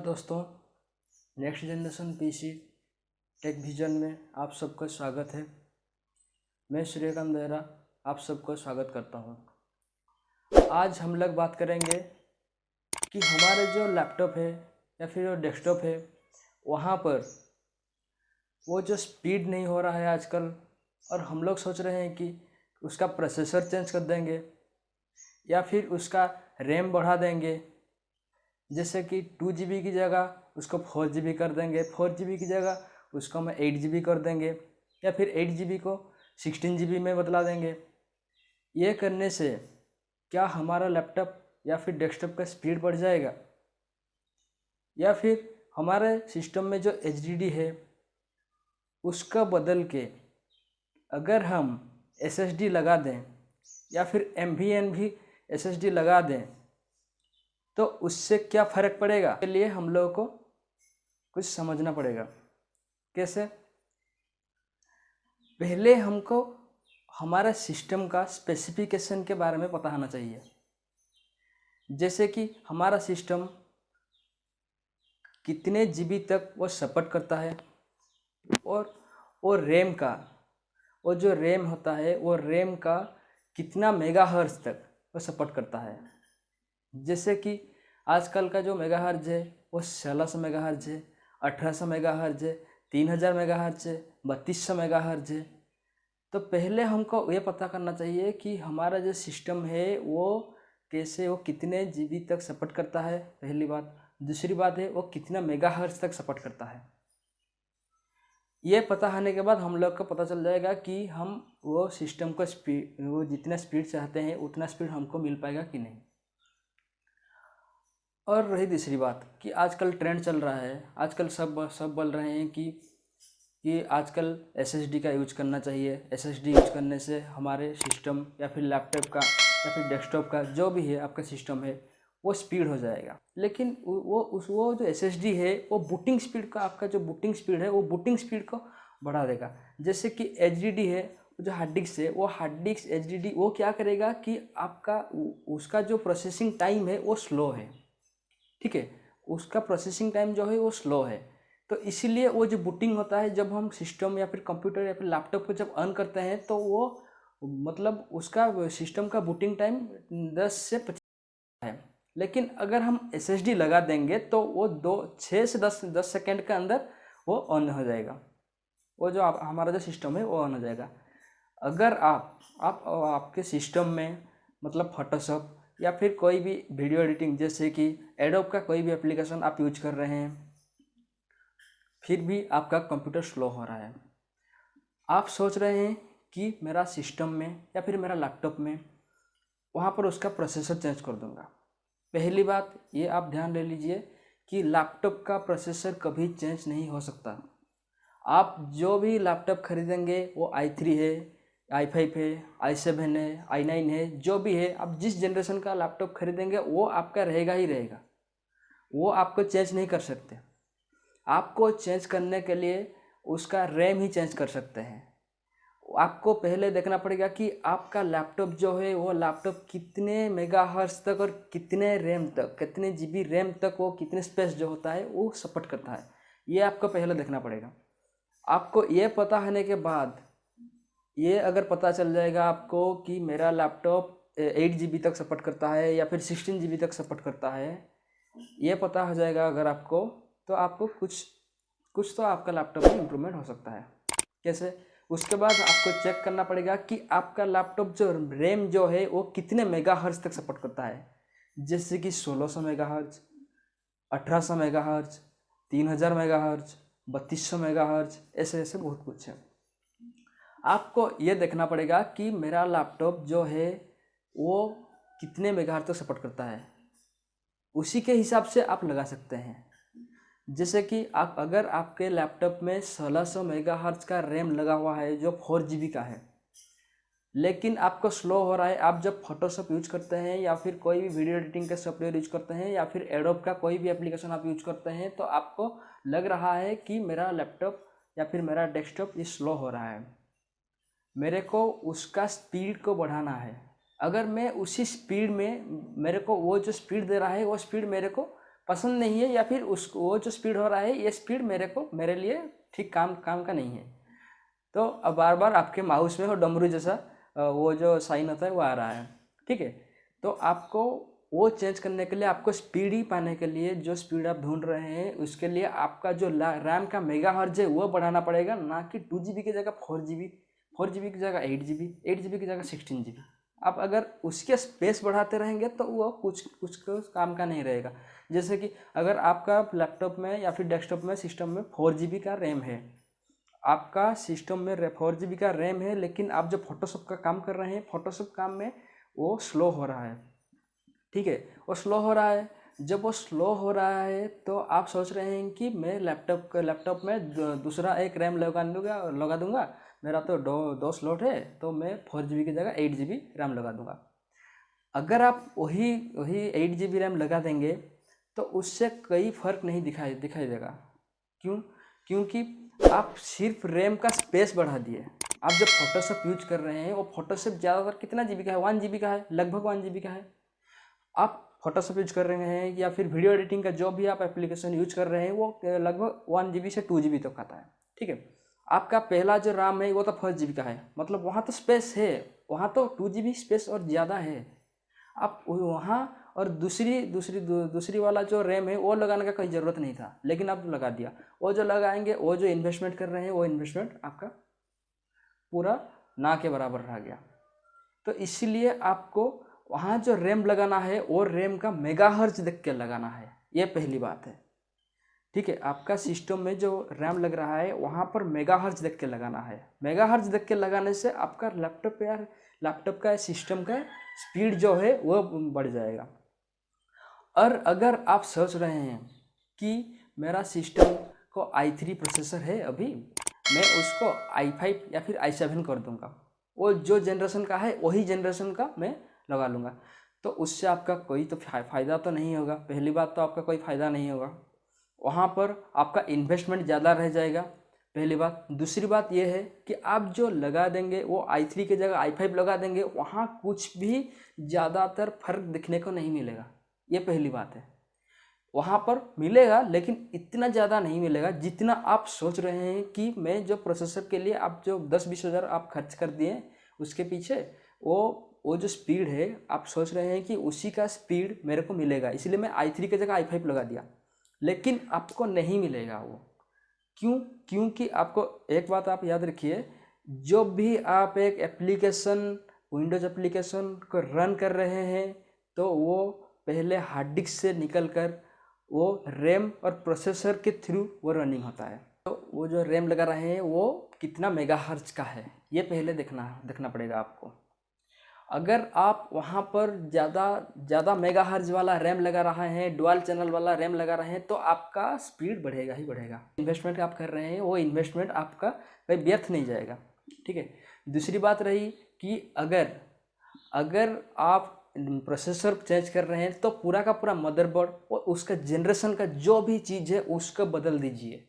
दोस्तों, next generation PC tech vision में आप सबका स्वागत है। मैं श्रीकांत देहरा आप सबको स्वागत करता हूं। आज हम लोग बात करेंगे कि हमारे जो लैपटॉप है या फिर जो डेस्कटॉप है वहाँ पर वो जो स्पीड नहीं हो रहा है आजकल, और हम लोग सोच रहे हैं कि उसका प्रोसेसर चेंज कर देंगे या फिर उसका रैम बढ़ा देंगे। जैसे कि 2 GB की जगह उसको 4 GB कर देंगे, 4 GB की जगह उसको हम 8 GB कर देंगे, या फिर 8 GB को 16 GB में बदला देंगे। ये करने से क्या हमारा लैपटॉप या फिर डेस्कटॉप का स्पीड बढ़ जाएगा, या फिर हमारे सिस्टम में जो HDD है उसका बदल के अगर हम SSD लगा दें या फिर NVMe SSD लगा दें तो उससे क्या फ़र्क पड़ेगा, के लिए हम लोगों को कुछ समझना पड़ेगा। कैसे? पहले हमको हमारा सिस्टम का स्पेसिफिकेशन के बारे में पता होना चाहिए। जैसे कि हमारा सिस्टम कितने GB तक वो सपोर्ट करता है, और रैम का, वो जो रैम होता है वो रैम का कितना मेगाहर्ट्ज़ तक वो सपोर्ट करता है। जैसे कि आजकल का जो मेगाहर्ट्ज़ है वो 1600 मेगाहर्ट्ज़ है, 1800 मेगाहर्ट्ज़ है, 3000 मेगाहर्ट्ज़ है, 3200 मेगाहर्ट्ज़ है। तो पहले हमको ये पता करना चाहिए कि हमारा जो सिस्टम है वो कैसे, वो कितने GB तक सपोर्ट करता है, पहली बात। दूसरी बात है वो कितना मेगाहर्ट्ज़ तक सपोर्ट करता है। ये पता होने के बाद हम लोग को पता चल जाएगा कि हम वो सिस्टम को स्पीड, वो जितना स्पीड चाहते हैं उतना स्पीड हमको मिल पाएगा कि नहीं। और रही तीसरी बात कि आजकल ट्रेंड चल रहा है, आजकल सब बोल रहे हैं कि आजकल SSD का यूज करना चाहिए। SSD यूज करने से हमारे सिस्टम या फिर लैपटॉप का या फिर डेस्कटॉप का जो भी है आपका सिस्टम है वो स्पीड हो जाएगा। लेकिन वो जो SSD है वो बूटिंग स्पीड का, आपका जो बूटिंग स्पीड है वो बूटिंग स्पीड को बढ़ा देगा। जैसे कि HDD है, जो हार्ड डिस्क है, वो हार्ड डिस्क HDD वो क्या करेगा कि आपका उसका जो प्रोसेसिंग टाइम है वो स्लो है, ठीक है, उसका प्रोसेसिंग टाइम जो है वो स्लो है। तो इसीलिए वो जो बूटिंग होता है, जब हम सिस्टम या फिर कंप्यूटर या फिर लैपटॉप को जब ऑन करते हैं तो वो मतलब उसका सिस्टम का बूटिंग टाइम 10 से 50 है। लेकिन अगर हम SSD लगा देंगे तो वो 6 से 10 सेकेंड के अंदर वो ऑन हो जाएगा। वो जो हमारा जो सिस्टम है वो ऑन हो जाएगा। अगर आपके सिस्टम में मतलब फोटोशॉप या फिर कोई भी वीडियो एडिटिंग, जैसे कि एडोब का कोई भी एप्लीकेशन आप यूज कर रहे हैं, फिर भी आपका कंप्यूटर स्लो हो रहा है, आप सोच रहे हैं कि मेरा सिस्टम में या फिर मेरा लैपटॉप में वहाँ पर उसका प्रोसेसर चेंज कर दूंगा। पहली बात ये आप ध्यान ले लीजिए कि लैपटॉप का प्रोसेसर कभी चेंज नहीं हो सकता। आप जो भी लैपटॉप खरीदेंगे वो i3 है, i5 है, i7 है, i9 है, जो भी है, आप जिस जनरेशन का लैपटॉप खरीदेंगे वो आपका रहेगा ही रहेगा, वो आपको चेंज नहीं कर सकते। आपको चेंज करने के लिए उसका रैम ही चेंज कर सकते हैं। आपको पहले देखना पड़ेगा कि आपका लैपटॉप जो है वो लैपटॉप कितने मेगाहर्ट्ज़ तक और कितने रैम तक, कितने GB रैम तक, वो कितने स्पेस जो होता है वो सपोर्ट करता है, ये आपको पहले देखना पड़ेगा। आपको ये पता होने के बाद, ये अगर पता चल जाएगा आपको कि मेरा लैपटॉप 8 GB तक सपोर्ट करता है या फिर 16 GB तक सपोर्ट करता है, ये पता हो जाएगा अगर आपको, तो आपको कुछ तो आपका लैपटॉप में इम्प्रूवमेंट हो सकता है। कैसे? उसके बाद आपको चेक करना पड़ेगा कि आपका लैपटॉप जो रैम जो है वो कितने मेगाहर्ट्ज़ तक सपोर्ट करता है। जैसे कि 1600 मेगाहर्ट्ज़, 1800 मेगाहर्ट्ज़, 3000 मेगाहर्ट्ज़, 3200 मेगाहर्ट्ज़, ऐसे ऐसे बहुत कुछ है। आपको ये देखना पड़ेगा कि मेरा लैपटॉप जो है वो कितने मेगाहर्ट्ज़ तक सपोर्ट करता है, उसी के हिसाब से आप लगा सकते हैं। जैसे कि आप, अगर आपके लैपटॉप में 1600 मेगाहर्ट्ज़ का रैम लगा हुआ है जो 4 GB का है, लेकिन आपको स्लो हो रहा है, आप जब फोटोशॉप यूज करते हैं या फिर कोई भी वीडियो एडिटिंग का सॉफ्टवेयर यूज करते हैं या फिर एडोब का कोई भी एप्लीकेशन आप यूज करते हैं, तो आपको लग रहा है कि मेरा लैपटॉप या फिर मेरा डेस्कटॉप ये स्लो हो रहा है, मेरे को उसका स्पीड को बढ़ाना है। अगर मैं उसी स्पीड में, मेरे को वो जो स्पीड दे रहा है वो स्पीड मेरे को पसंद नहीं है, या फिर उसको वो जो स्पीड हो रहा है ये स्पीड मेरे लिए ठीक काम काम का नहीं है। तो अब बार बार आपके माउस में वो डमरू जैसा वो जो साइन होता है वो आ रहा है, ठीक है। तो आपको वो चेंज करने के लिए, आपको स्पीड ही पाने के लिए, जो स्पीड आप ढूंढ रहे हैं उसके लिए आपका जो रैम का मेगाहर्ट्ज है वो बढ़ाना पड़ेगा, ना कि 2 GB की जगह 4 GB, 4 GB की जगह 8 GB, 8 GB की जगह 16 GB। आप अगर उसके स्पेस बढ़ाते रहेंगे तो वो कुछ काम का नहीं रहेगा। जैसे कि अगर आपका लैपटॉप में या फिर डेस्कटॉप में सिस्टम में 4 GB का रैम है, आपका सिस्टम में 4 GB का रैम है, लेकिन आप जो फोटोशॉप का काम कर रहे हैं, फोटोशॉप काम में वो स्लो हो रहा है, ठीक है, वो स्लो हो रहा है। जब वो स्लो हो रहा है तो आप सोच रहे हैं कि मैं लैपटॉप में दूसरा एक रैम लगा दूंगा, मेरा तो दो स्लॉट है, तो मैं 4 GB की जगह 8 GB रैम लगा दूंगा। अगर आप वही वही 8 GB रैम लगा देंगे तो उससे कोई फर्क नहीं दिखाई देगा। क्यों? क्योंकि आप सिर्फ रैम का स्पेस बढ़ा दिए। आप जब फोटोशॉप यूज कर रहे हैं, वो फोटोशॉप ज़्यादातर कितना GB का है? 1 GB का है, लगभग 1 GB का है। आप फोटोशॉप यूज कर रहे हैं या फिर वीडियो एडिटिंग का जो भी आप एप्लीकेशन यूज कर रहे हैं वो लगभग 1 GB से 2 GB तक आता है, ठीक है। आपका पहला जो राम है वो तो 4 GB का है, मतलब वहाँ तो स्पेस है, वहाँ तो 2 GB स्पेस और ज़्यादा है। आप वहाँ और दूसरी वाला जो रैम है वो लगाने का कोई ज़रूरत नहीं था, लेकिन आप लगा दिया। वो जो लगाएंगे, वो जो इन्वेस्टमेंट कर रहे हैं, वो इन्वेस्टमेंट आपका पूरा ना के बराबर रह गया। तो इसीलिए आपको वहाँ जो रैम लगाना है वो रैम का मेगाहर्ट्ज देख के लगाना है, ये पहली बात है, ठीक है। आपका सिस्टम में जो रैम लग रहा है वहाँ पर मेगाहर्ट्ज देख के लगाना है। मेगाहर्ट्ज देख के लगाने से आपका लैपटॉप का सिस्टम का स्पीड जो है वो बढ़ जाएगा। और अगर आप सोच रहे हैं कि मेरा सिस्टम को i3 प्रोसेसर है, अभी मैं उसको i5 या फिर i7 कर दूंगा, वो जो जनरेशन का है वही जनरेशन का मैं लगा लूँगा, तो उससे आपका कोई तो फ़ायदा तो नहीं होगा। पहली बात तो आपका कोई फ़ायदा नहीं होगा, वहाँ पर आपका इन्वेस्टमेंट ज़्यादा रह जाएगा, पहली बात। दूसरी बात यह है कि आप जो लगा देंगे वो i3 की जगह i5 लगा देंगे, वहाँ कुछ भी ज़्यादातर फर्क दिखने को नहीं मिलेगा, ये पहली बात है। वहाँ पर मिलेगा लेकिन इतना ज़्यादा नहीं मिलेगा जितना आप सोच रहे हैं कि मैं जो प्रोसेसर के लिए आप जो 10-20 हज़ार आप खर्च कर दिए उसके पीछे, वो जो स्पीड है आप सोच रहे हैं कि उसी का स्पीड मेरे को मिलेगा, इसलिए मैं i3 की जगह i5 लगा दिया, लेकिन आपको नहीं मिलेगा वो। क्यों? क्योंकि आपको एक बात आप याद रखिए, जो भी आप एक एप्लीकेशन, विंडोज़ एप्लीकेशन को रन कर रहे हैं तो वो पहले हार्ड डिस्क से निकल कर वो रैम और प्रोसेसर के थ्रू वो रनिंग होता है। तो वो जो रैम लगा रहे हैं वो कितना मेगाहर्ट्ज का है ये पहले देखना पड़ेगा आपको। अगर आप वहाँ पर ज़्यादा मेगाहर्ट्ज वाला रैम लगा रहे हैं, डुअल चैनल वाला रैम लगा रहे हैं, तो आपका स्पीड बढ़ेगा ही बढ़ेगा। इन्वेस्टमेंट आप कर रहे हैं वो इन्वेस्टमेंट आपका कहीं व्यर्थ नहीं जाएगा, ठीक है। दूसरी बात रही कि अगर आप प्रोसेसर चेंज कर रहे हैं तो पूरा का पूरा मदरबोर्ड और उसका जनरेशन का जो भी चीज़ है उसको बदल दीजिए।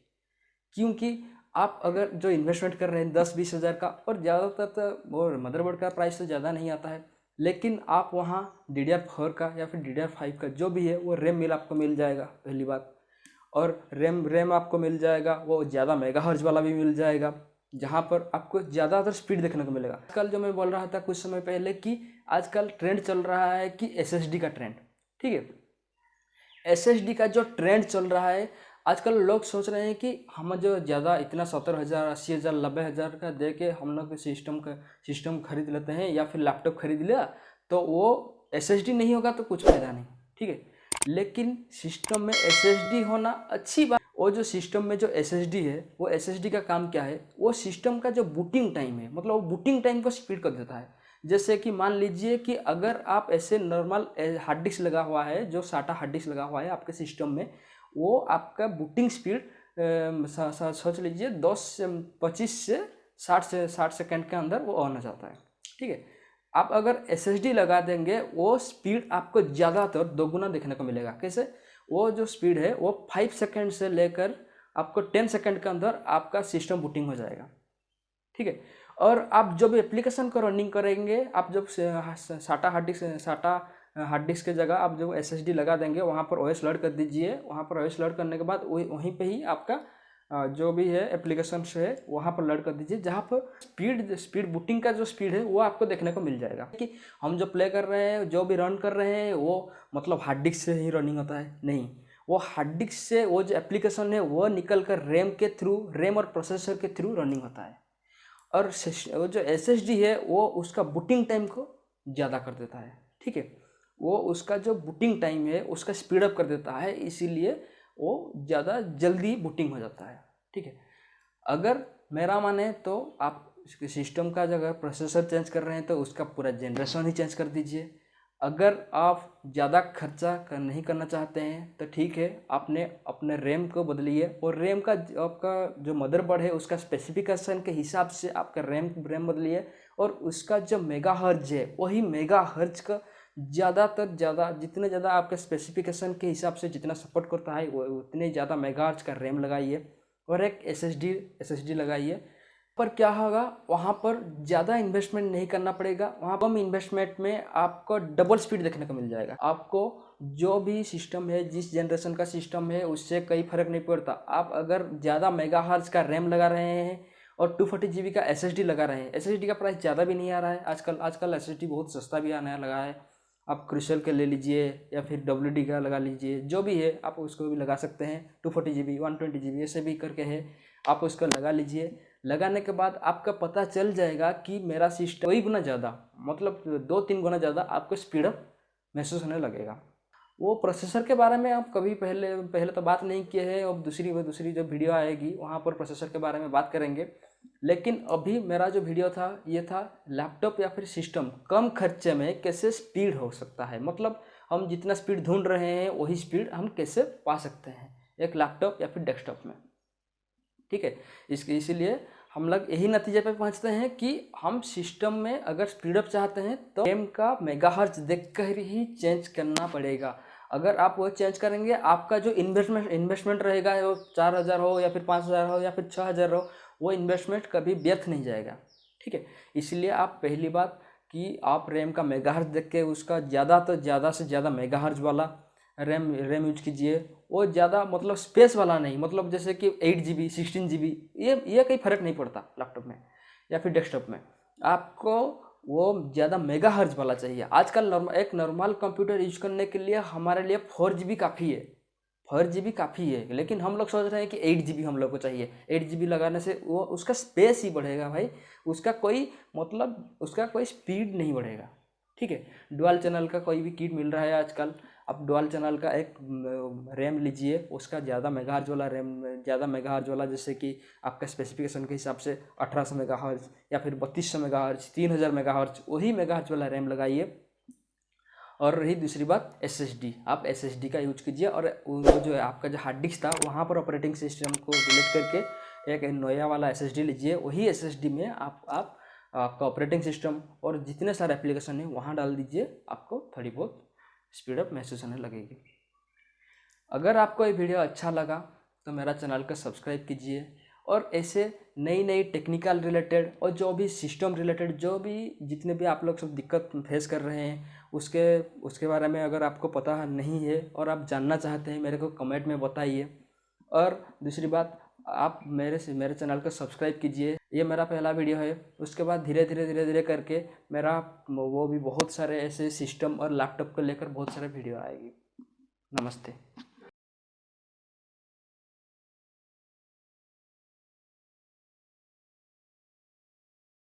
क्योंकि आप अगर जो इन्वेस्टमेंट कर रहे हैं 10-20 हज़ार का, और ज़्यादातर तो वो मदरबोर्ड का प्राइस तो ज़्यादा नहीं आता है, लेकिन आप वहाँ DDR4 का या फिर DDR5 का जो भी है वो रैम मिल आपको मिल जाएगा, पहली बात। और रैम आपको मिल जाएगा, वो ज़्यादा मेगाहर्ट्ज वाला भी मिल जाएगा, जहाँ पर आपको ज़्यादातर स्पीड देखने को मिलेगा। आजकल जो मैं बोल रहा था कुछ समय पहले कि आजकल ट्रेंड चल रहा है कि SSD का ट्रेंड, ठीक है। SSD का जो ट्रेंड चल रहा है आजकल, लोग सोच रहे हैं कि हम जो ज़्यादा इतना 70,000, 80,000, 90,000 का दे के हम लोग सिस्टम खरीद लेते हैं या फिर लैपटॉप खरीद लिया, तो वो SSD नहीं होगा तो कुछ फायदा नहीं, ठीक है। लेकिन सिस्टम में SSD होना अच्छी बात। वो जो सिस्टम में जो SSD है, वो SSD का काम क्या है, वो सिस्टम का जो बूटिंग टाइम है, मतलब वो बूटिंग टाइम को स्पीड कर देता है। जैसे कि मान लीजिए कि अगर आप ऐसे नॉर्मल हार्ड डिस्क लगा हुआ है, जो SATA हार्ड डिस्क लगा हुआ है आपके सिस्टम में, वो आपका बूटिंग स्पीड सोच लीजिए 25 से 60 सेकंड के अंदर वो ऑन हो जाता है, ठीक है। आप अगर SSD लगा देंगे वो स्पीड आपको ज़्यादातर दोगुना देखने को मिलेगा। कैसे? वो जो स्पीड है वो 5 सेकंड से लेकर आपको 10 सेकंड के अंदर आपका सिस्टम बूटिंग हो जाएगा, ठीक है। और आप जब एप्लीकेशन को रनिंग करेंगे, आप जब SATA hard disk SATA hard disk की जगह आप जो SSD लगा देंगे वहाँ पर OS लोड कर दीजिए। वहाँ पर OS लोड करने के बाद वहीं पे ही आपका जो भी है एप्लीकेशन है वहाँ पर लोड कर दीजिए, जहाँ पर स्पीड बूटिंग का जो स्पीड है वो आपको देखने को मिल जाएगा कि हम जो प्ले कर रहे हैं, जो भी रन कर रहे हैं वो मतलब हार्ड डिस्क से ही रनिंग होता है, नहीं, वो हार्ड डिस्क से वो जो एप्लीकेशन है वो निकल कर रैम के थ्रू, रैम और प्रोसेसर के थ्रू रनिंग होता है। और वो जो SSD है वो उसका बूटिंग टाइम को ज़्यादा कर देता है, ठीक है, वो उसका जो बूटिंग टाइम है उसका स्पीड अप कर देता है, इसीलिए वो ज़्यादा जल्दी बूटिंग हो जाता है, ठीक है। अगर मेरा माने तो आप सिस्टम का जो अगर प्रोसेसर चेंज कर रहे हैं तो उसका पूरा जनरेशन ही चेंज कर दीजिए। अगर आप ज़्यादा खर्चा नहीं करना चाहते हैं तो ठीक है, आपने अपने रैम को बदलिए और रैम का आपका जो मदरबोर्ड है उसका स्पेसिफिकेशन के हिसाब से आपका रैम बदलिए और उसका जो मेगाहर्ट्ज है वही मेगाहर्ट्ज का ज़्यादातर ज़्यादा, जितने ज़्यादा आपके स्पेसिफिकेशन के हिसाब से जितना सपोर्ट करता है वो उतने ज़्यादा मेगाहर्ट्ज का रैम लगाइए और एक SSD लगाइए। पर क्या होगा, वहाँ पर ज़्यादा इन्वेस्टमेंट नहीं करना पड़ेगा, वहाँ कम इन्वेस्टमेंट में आपको डबल स्पीड देखने को मिल जाएगा। आपको जो भी सिस्टम है, जिस जनरेशन का सिस्टम है उससे कोई फर्क नहीं पड़ता। आप अगर ज़्यादा मेगाहर्ट्ज का रैम लगा रहे हैं और 240 GB का SSD लगा रहे हैं, SSD का प्राइस ज़्यादा भी नहीं आ रहा है आजकल SSD बहुत सस्ता भी आने लगा है। आप क्रिस्टल के ले लीजिए या फिर WD का लगा लीजिए, जो भी है आप उसको भी लगा सकते हैं। 240 GB 120 GB ऐसे भी करके है, आप उसको लगा लीजिए। लगाने के बाद आपका पता चल जाएगा कि मेरा सिस्टम कई गुना ज़्यादा, मतलब 2-3 गुना ज़्यादा आपको स्पीड अप महसूस होने लगेगा। वो प्रोसेसर के बारे में आप कभी पहले तो बात नहीं किए हैं, अब दूसरी जो वीडियो आएगी वहाँ पर प्रोसेसर के बारे में बात करेंगे। लेकिन अभी मेरा जो वीडियो था ये था लैपटॉप या फिर सिस्टम कम खर्चे में कैसे स्पीड हो सकता है, मतलब हम जितना स्पीड ढूंढ रहे हैं वही स्पीड हम कैसे पा सकते हैं एक लैपटॉप या फिर डेस्कटॉप में, ठीक है। इसीलिए हम लोग यही नतीजे पे पहुंचते हैं कि हम सिस्टम में अगर स्पीडअप चाहते हैं तो रैम का मेगाहर्ट्ज देखकर ही चेंज करना पड़ेगा। अगर आप वो चेंज करेंगे, आपका जो इन्वेस्टमेंट रहेगा, वो 4000 हो या फिर 5000 हो या फिर 6000 हो, वो इन्वेस्टमेंट कभी व्यर्थ नहीं जाएगा, ठीक है। इसलिए आप पहली बात कि आप रैम का मेगाहर्ट्ज देख के उसका ज़्यादा से ज़्यादा मेगाहर्ट्ज वाला रैम यूज कीजिए। वो ज़्यादा मतलब स्पेस वाला नहीं, मतलब जैसे कि 8 GB 16 GB, ये कोई फ़र्क नहीं पड़ता लैपटॉप में या फिर डेस्कटॉप में। आपको वो ज़्यादा मेगाहर्ट्ज वाला चाहिए। आजकल एक नॉर्मल कंप्यूटर यूज करने के लिए हमारे लिए 4 GB काफ़ी है, 4 GB काफ़ी है, लेकिन हम लोग सोच रहे हैं कि 8 GB हम लोग को चाहिए। 8 GB लगाने से वो उसका स्पेस ही बढ़ेगा भाई, उसका कोई स्पीड नहीं बढ़ेगा, ठीक है। डुअल चैनल का कोई भी किट मिल रहा है आजकल, आप डुअल चैनल का एक रैम लीजिए, उसका ज़्यादा मेगाहर्ट्ज वाला जैसे कि आपका स्पेसिफिकेशन के हिसाब से 1800 मेगाहर्ट्ज या फिर 3200 मेगाहर्ट्ज 3000 मेगाहर्ट्ज, वही मेगाहर्ट्ज वाला रैम लगाइए। और रही दूसरी बात SSD, आप SSD का यूज कीजिए और वो जो है आपका जो हार्ड डिस्क था वहाँ पर ऑपरेटिंग सिस्टम को रिलेट करके एक नोया वाला SSD लीजिए। वही SSD में आपका ऑपरेटिंग सिस्टम और जितने सारे एप्लीकेशन हैं वहाँ डाल दीजिए, आपको थोड़ी बहुत स्पीड अप महसूस होने लगेगी। अगर आपको ये वीडियो अच्छा लगा तो मेरा चैनल को सब्सक्राइब कीजिए और ऐसे नई टेक्निकल रिलेटेड और जो भी सिस्टम रिलेटेड जो भी जितने भी आप लोग सब दिक्कत फेस कर रहे हैं उसके बारे में अगर आपको पता नहीं है और आप जानना चाहते हैं मेरे को कमेंट में बताइए। और दूसरी बात, आप मेरे चैनल को सब्सक्राइब कीजिए। ये मेरा पहला वीडियो है, उसके बाद धीरे धीरे करके मेरा वो भी बहुत सारे ऐसे सिस्टम और लैपटॉप को लेकर बहुत सारे वीडियो आएगी। नमस्ते।